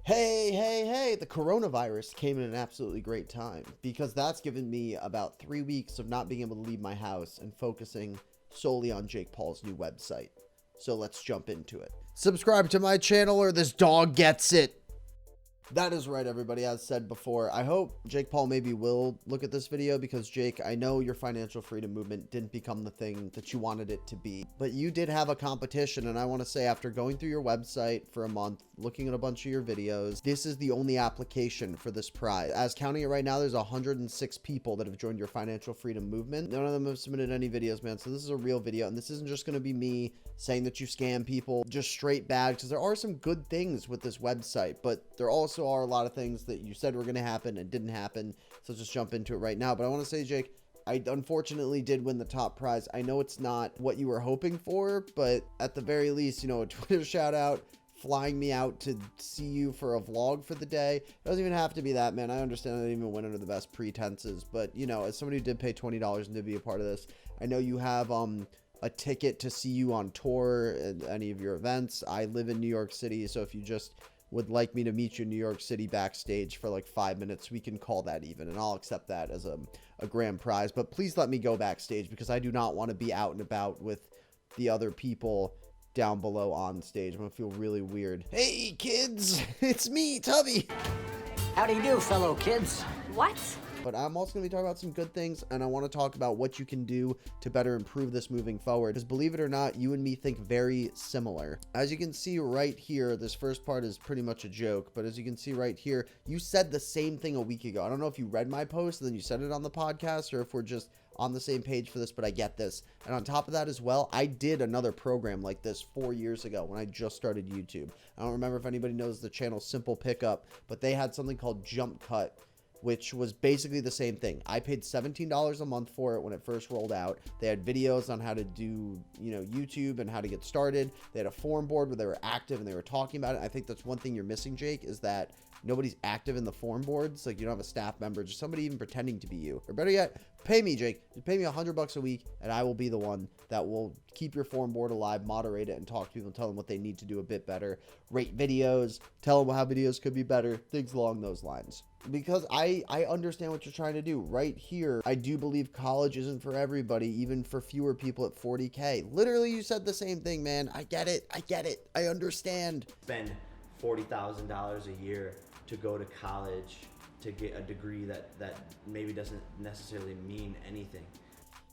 Hey, the coronavirus came in an absolutely great time because that's given me about 3 weeks of not being able to leave my house and focusing solely on Jake Paul's new website. So let's jump into it. Subscribe to my channel or this dog gets it. That is right, everybody. As said before, I hope Jake Paul maybe will look at this video because, Jake, I know your financial freedom movement didn't become the thing that you wanted it to be, but you did have a competition, and I want to say after going through your website for a month, looking at a bunch of your videos, this is the only application for this prize. As counting it right now, there's 106 people that have joined your financial freedom movement. None of them have submitted any videos, man, so this is a real video, and this isn't just going to be me saying that you scam people, just straight bad, because there are some good things with this website, but there also are a lot of things that you said were going to happen and didn't happen. So just jump into it right now. But I want to say, Jake, I unfortunately did win the top prize. I know it's not what you were hoping for, but at the very least, you know, a Twitter shout out, flying me out to see you for a vlog for the day. It doesn't even have to be that, man. I understand I didn't even win under the best pretenses, but you know, as somebody who did pay $20 and did be a part of this, I know you have a ticket to see you on tour at any of your events. I live in New York City, so if you just would like me to meet you in New York City backstage for like 5 minutes, we can call that even, and I'll accept that as a grand prize. But please let me go backstage because I do not want to be out and about with the other people down below on stage. I'm gonna feel really weird. Hey kids, it's me, Tubby. How do you do, fellow kids? What? But I'm also going to be talking about some good things, and I want to talk about what you can do to better improve this moving forward. Because believe it or not, you and me think very similar. As you can see right here, this first part is pretty much a joke, but as you can see right here, you said the same thing a week ago. I don't know if you read my post and then you said it on the podcast, or if we're just on the same page for this, but I get this. And on top of that as well, I did another program like this 4 years ago when I just started YouTube. I don't remember if anybody knows the channel Simple Pickup, but they had something called Jump Cut, which was basically the same thing. I paid $17 a month for it when it first rolled out. They had videos on how to do, you know, YouTube and how to get started. They had a forum board where they were active and they were talking about it. I think that's one thing you're missing, Jake, is that nobody's active in the forum boards. Like, you don't have a staff member, just somebody even pretending to be you. Or better yet, pay me, Jake. Just pay me $100 a week, and I will be the one that will keep your forum board alive, moderate it, and talk to people and tell them what they need to do a bit better. Rate videos, tell them how videos could be better, things along those lines. Because I understand what you're trying to do. Right here, I do believe college isn't for everybody, even for fewer people at 40K. Literally, you said the same thing, man. I get it. I understand. Spend $40,000 a year to go to college to get a degree that maybe doesn't necessarily mean anything.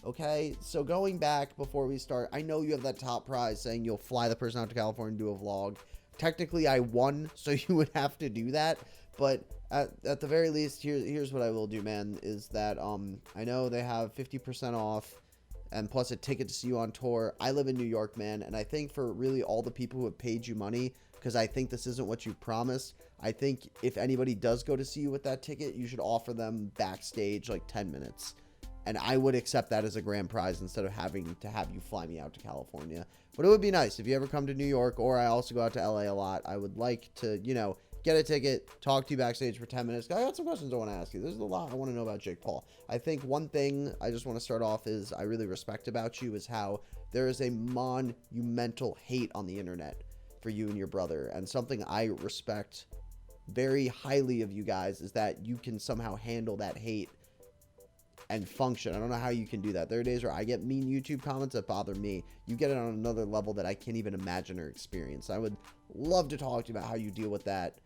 Okay, so going back before we start, I know you have that top prize saying you'll fly the person out to California and do a vlog. Technically, I won, so you would have to do that. But at the very least, here's what I will do, man, is that I know they have 50% off and plus a ticket to see you on tour. I live in New York, man, and I think for really all the people who have paid you money, because I think this isn't what you promised, I think if anybody does go to see you with that ticket, you should offer them backstage like 10 minutes. And I would accept that as a grand prize instead of having to have you fly me out to California. But it would be nice if you ever come to New York, or I also go out to LA a lot. I would like to, you know, get a ticket, talk to you backstage for 10 minutes. I got some questions I want to ask you. There's a lot I want to know about Jake Paul. I think one thing I just want to start off is I really respect about you is how there is a monumental hate on the internet for you and your brother. And something I respect very highly of you guys is that you can somehow handle that hate and function. I don't know how you can do that. There are days where I get mean YouTube comments that bother me. You get it on another level that I can't even imagine or experience. I would love to talk to you about how you deal with that.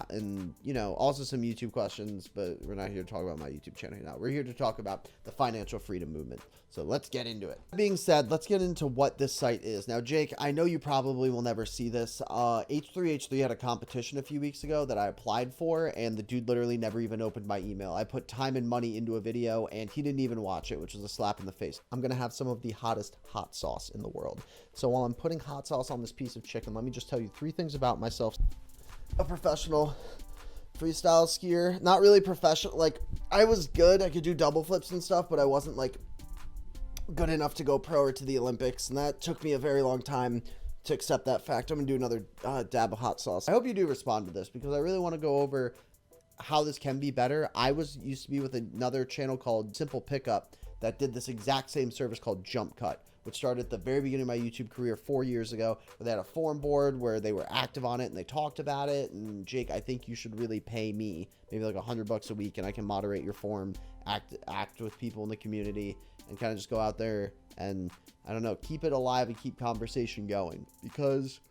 And, you know, also some YouTube questions, but we're not here to talk about my YouTube channel now. We're here to talk about the financial freedom movement. So let's get into it. That being said, let's get into what this site is. Now, Jake, I know you probably will never see this. H3H3 had a competition a few weeks ago that I applied for, and the dude literally never even opened my email. I put time and money into a video, and he didn't even watch it, which was a slap in the face. I'm going to have some of the hottest hot sauce in the world. So while I'm putting hot sauce on this piece of chicken, let me just tell you 3 things about myself. A professional freestyle skier. Not really professional. Like, I was good. I could do double flips and stuff, but I wasn't like good enough to go pro or to the Olympics, and that took me a very long time to accept that fact. I'm gonna do another dab of hot sauce. I hope you do respond to this because I really want to go over how this can be better. I used to be with another channel called Simple Pickup that did this exact same service called Jump Cut, which started at the very beginning of my YouTube career 4 years ago, where they had a forum board where they were active on it and they talked about it. And Jake, I think you should really pay me maybe like $100 a week, and I can moderate your forum, act with people in the community, and kind of just go out there and, I don't know, keep it alive and keep conversation going, because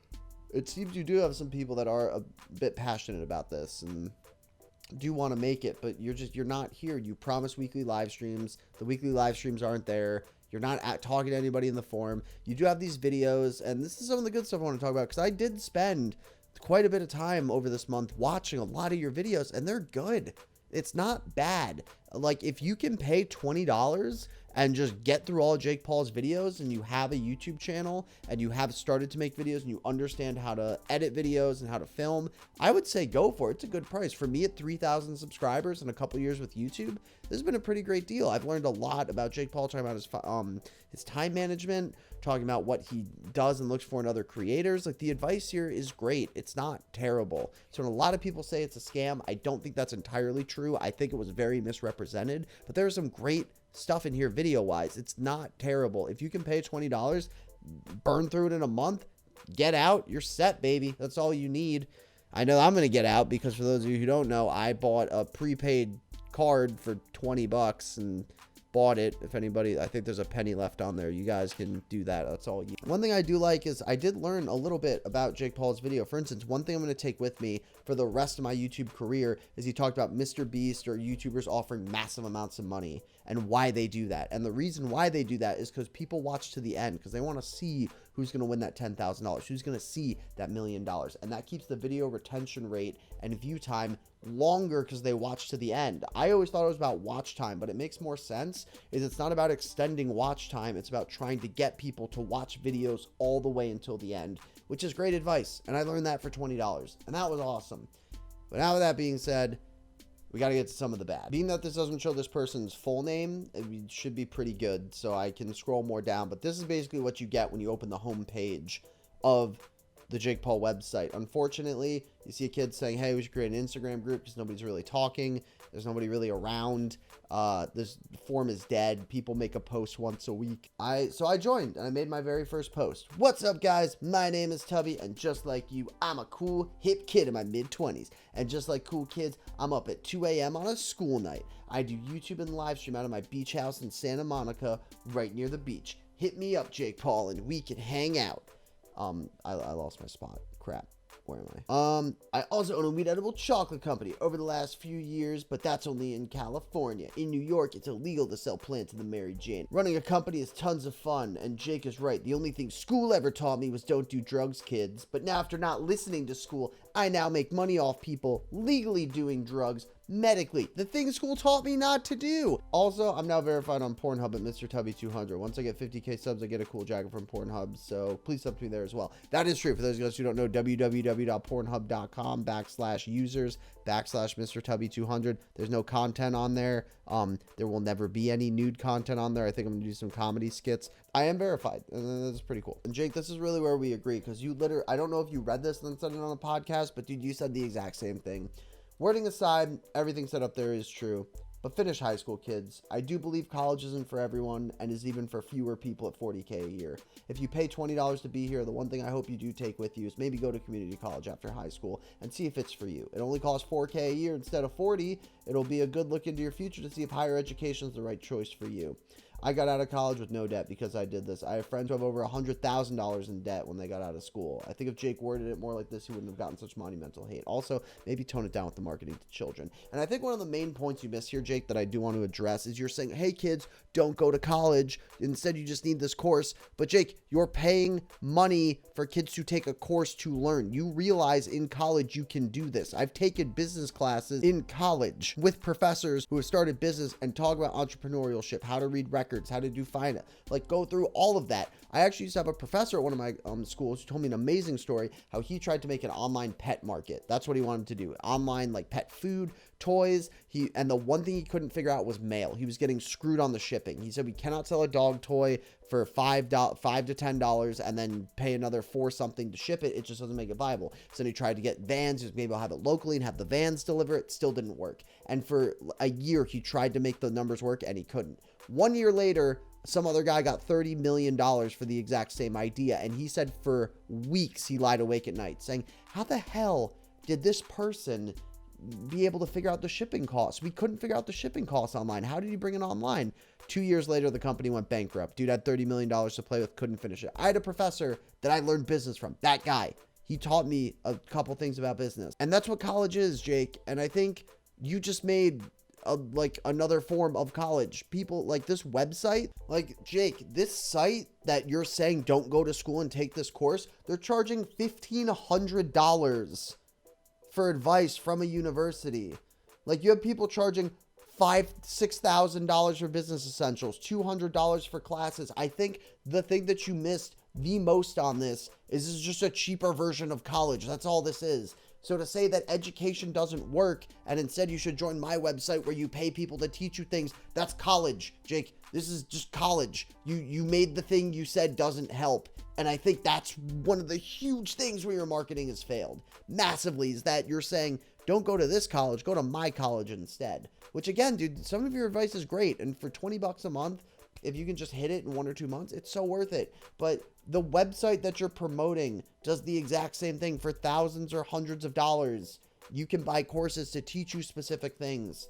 it seems you do have some people that are a bit passionate about this and do want to make it, but you're not here. You promise weekly live streams. The weekly live streams aren't there. You're not talking to anybody in the forum. You do have these videos, and this is some of the good stuff I want to talk about, because I did spend quite a bit of time over this month watching a lot of your videos, and they're good. It's not bad. Like, if you can pay $20 and just get through all of Jake Paul's videos, and you have a YouTube channel and you have started to make videos and you understand how to edit videos and how to film, I would say go for it. It's a good price. For me, at 3,000 subscribers in a couple years with YouTube, this has been a pretty great deal. I've learned a lot about Jake Paul, talking about his time management, talking about what he does and looks for in other creators. Like, the advice here is great. It's not terrible. So when a lot of people say it's a scam, I don't think that's entirely true. I think it was very misrepresented, but there's some great stuff in here video wise. It's not terrible. If you can pay $20, burn through it in a month, get out, you're set, baby. That's all you need. I know I'm going to get out, because for those of you who don't know, I bought a prepaid card for $20 and bought it. If anybody, I think there's a penny left on there. You guys can do that. That's all you. One thing I do like is I did learn a little bit about Jake Paul's video. For instance, one thing I'm going to take with me for the rest of my YouTube career is he talked about Mr. Beast or YouTubers offering massive amounts of money and why they do that. And the reason why they do that is because people watch to the end, because they want to see who's going to win that $10,000, who's going to see that $1 million. And that keeps the video retention rate and view time longer, because they watch to the end. I always thought it was about watch time, but it makes more sense. It's not about extending watch time. It's about trying to get people to watch videos all the way until the end, which is great advice. And I learned that for $20, and that was awesome. But now with that being said, we got to get to some of the bad. Being that this doesn't show this person's full name, it should be pretty good, so I can scroll more down. But this is basically what you get when you open the home page of the Jake Paul website. Unfortunately, you see a kid saying, hey, we should create an Instagram group, because nobody's really talking. There's nobody really around. This forum is dead. People make a post once a week. So I joined, and I made my very first post. What's up, guys? My name is Tubby, and just like you, I'm a cool, hip kid in my mid-20s. And just like cool kids, I'm up at 2 a.m. on a school night. I do YouTube and live stream out of my beach house in Santa Monica, right near the beach. Hit me up, Jake Paul, and we can hang out. I lost my spot. Crap. Where am I? I also own a weed edible chocolate company over the last few years, but that's only in California. In New York, it's illegal to sell plants in the Mary Jane. Running a company is tons of fun, and Jake is right. The only thing school ever taught me was don't do drugs, kids. But now, after not listening to school, I now make money off people legally doing drugs medically. The thing school taught me not to do. Also, I'm now verified on Pornhub at Mr. Tubby 200. Once I get 50k subs, I get a cool jacket from Pornhub. So please sub to me there as well. That is true. For those of you guys who don't know, www.pornhub.com/users/Mr. Tubby 200. There's no content on there. There will never be any nude content on there. I think I'm gonna do some comedy skits. I am verified, and that's pretty cool. And Jake, this is really where we agree, because you literally, I don't know if you read this and then said it on the podcast, but dude, you said the exact same thing. Wording aside, everything said up there is true. But finish high school, kids. I do believe college isn't for everyone, and is even for fewer people at $40K a year. If you pay $20 to be here, the one thing I hope you do take with you is maybe go to community college after high school and see if it's for you. It only costs $4K a year instead of $40. It'll be a good look into your future to see if higher education is the right choice for you. I got out of college with no debt because I did this. I have friends who have over $100,000 in debt when they got out of school. I think if Jake worded it more like this, he wouldn't have gotten such monumental hate. Also, maybe tone it down with the marketing to children. And I think one of the main points you miss here, Jake, that I do want to address is you're saying, hey, kids, don't go to college. Instead, you just need this course. But Jake, you're paying money for kids to take a course to learn. You realize in college you can do this. I've taken business classes in college with professors who have started business and talk about entrepreneurship, how to read records, how to do finance, like go through all of that. I actually used to have a professor at one of my schools who told me an amazing story how he tried to make an online pet market. That's what he wanted to do. Online, like pet food, toys. And the one thing he couldn't figure out was mail. He was getting screwed on the shipping. He said, we cannot sell a dog toy for $5 to $10 and then pay another $4 something to ship it. It just doesn't make it viable. So then he tried to get vans. He was maybe I'll have it locally and have the vans deliver it. Still didn't work. And for a year, he tried to make the numbers work and he couldn't. 1 year later, Some other guy got $30 million for the exact same idea. And he said for weeks he lied awake at night saying, how the hell did this person be able to figure out the shipping costs? We couldn't figure out the shipping costs online. How did he bring it online? 2 years later, the company went bankrupt. Dude had $30 million to play with, couldn't finish it. I had a professor that I learned business from. That guy. He taught me a couple things about business. And that's what college is, Jake. And I think you just made like another form of college. People like this website, like Jake, this site that you're saying don't go to school and take this course, they're charging $1,500 for advice from a university. Like you have people charging $6,000 for business essentials, $200 for classes. I think the thing that you missed the most on this is just a cheaper version of college. That's all this is. So to say that education doesn't work and instead you should join my website where you pay people to teach you things, that's college, Jake. This is just college. You made the thing you said doesn't help. And I think that's one of the huge things where your marketing has failed massively, is that you're saying, don't go to this college, go to my college instead. Which again, dude, some of your advice is great. And for $20 a month, if you can just hit it in 1 or 2 months, it's so worth it. But the website that you're promoting does the exact same thing for thousands or hundreds of dollars. You can buy courses to teach you specific things.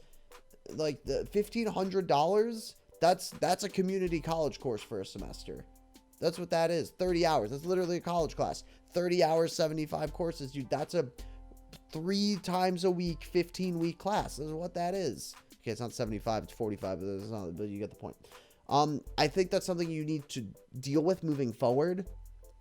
Like the $1,500, that's a community college course for a semester. That's what that is. 30 hours. That's literally a college class. 30 hours, 75 courses, dude. That's a 3 times a week, 15-week class. This is what that is. Okay, it's not 75, it's 45, but you get the point. I think that's something you need to deal with moving forward.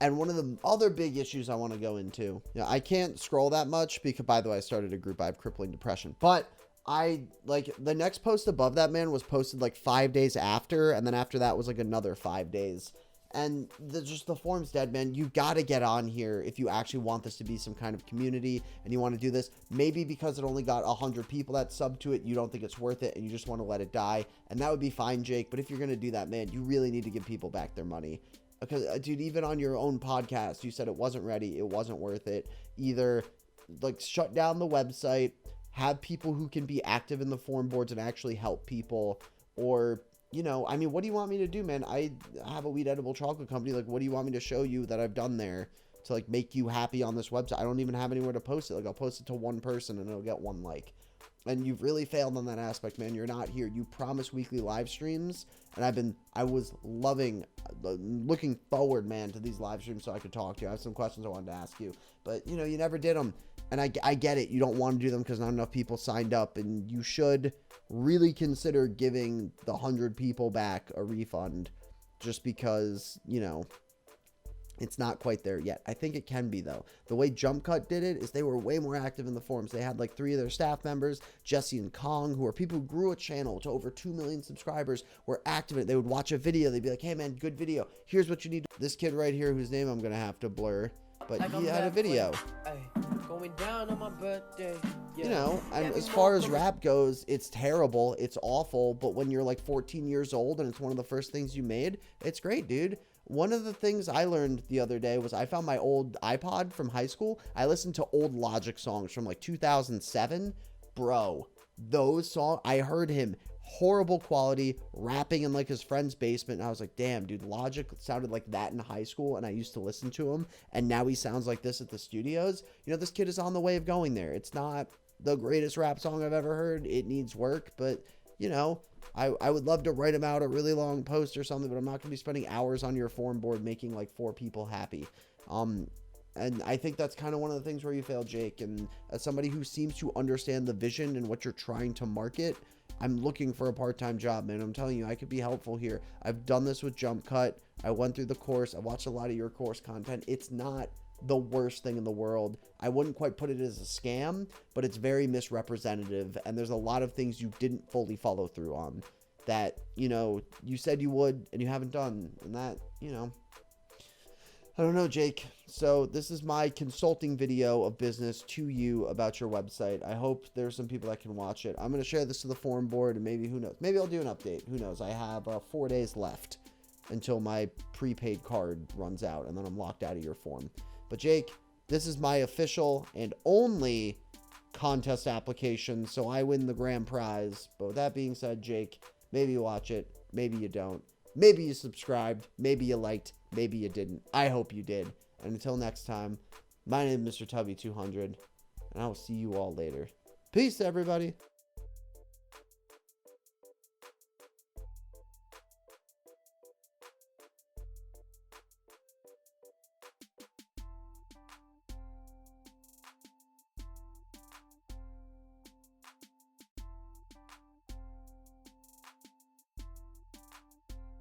And one of the other big issues I want to go into, I can't scroll that much because, by the way, I started a group. I have crippling depression, but the next post above that, man, was posted like 5 days after. And then after that was like another 5 days. And the forum's dead, man. You got to get on here if you actually want this to be some kind of community and you want to do this. Maybe because it only got 100 people that sub to it, you don't think it's worth it and you just want to let it die. And that would be fine, Jake. But if you're going to do that, man, you really need to give people back their money. Because, dude, even on your own podcast, you said it wasn't ready. It wasn't worth it. Either, like, shut down the website, have people who can be active in the forum boards and actually help people, or... I mean, what do you want me to do, man? I have a weed edible chocolate company. Like, what do you want me to show you that I've done there to, like, make you happy on this website? I don't even have anywhere to post it. Like, I'll post it to one person and it'll get 1 like. And you've really failed on that aspect, man. You're not here. You promised weekly live streams. And I was looking forward, man, to these live streams so I could talk to you. I have some questions I wanted to ask you. But, you never did them. And I get it. You don't want to do them because not enough people signed up. And you should really consider giving the 100 people back a refund just because, it's not quite there yet. I think it can be, though. The way Jump Cut did it is they were way more active in the forums. They had like 3 of their staff members, Jesse and Kong, who are people who grew a channel to over 2 million subscribers, were active in it. They would watch a video. They'd be like, hey, man, good video. Here's what you need. This kid right here, whose name I'm going to have to blur, but he had a video. Going down on my birthday. And as far as rap goes, it's terrible. It's awful. But when you're like 14 years old and it's one of the first things you made, it's great, dude. One of the things I learned the other day was I found my old iPod from high school. I listened to old Logic songs from like 2007. Bro, those songs, I heard him, horrible quality, rapping in like his friend's basement. And I was like, damn, dude, Logic sounded like that in high school. And I used to listen to him. And now he sounds like this at the studios. This kid is on the way of going there. It's not the greatest rap song I've ever heard. It needs work, but I would love to write him out a really long post or something, but I'm not going to be spending hours on your forum board making like 4 people happy. And I think that's kind of one of the things where you fail, Jake. And as somebody who seems to understand the vision and what you're trying to market, I'm looking for a part-time job, man. I'm telling you, I could be helpful here. I've done this with Jump Cut. I went through the course. I watched a lot of your course content. It's not the worst thing in the world. I wouldn't quite put it as a scam, but it's very misrepresentative. And there's a lot of things you didn't fully follow through on that, you said you would and you haven't done. And that, I don't know, Jake. So this is my consulting video of business to you about your website. I hope there's some people that can watch it. I'm going to share this to the forum board and maybe, who knows, maybe I'll do an update. Who knows? I have 4 days left until my prepaid card runs out and then I'm locked out of your forum. But Jake, this is my official and only contest application, so I win the grand prize. But with that being said, Jake, maybe you watch it, maybe you don't. Maybe you subscribed. Maybe you liked. Maybe you didn't. I hope you did. And until next time, my name is Mr. Tubby 200, and I will see you all later. Peace, everybody.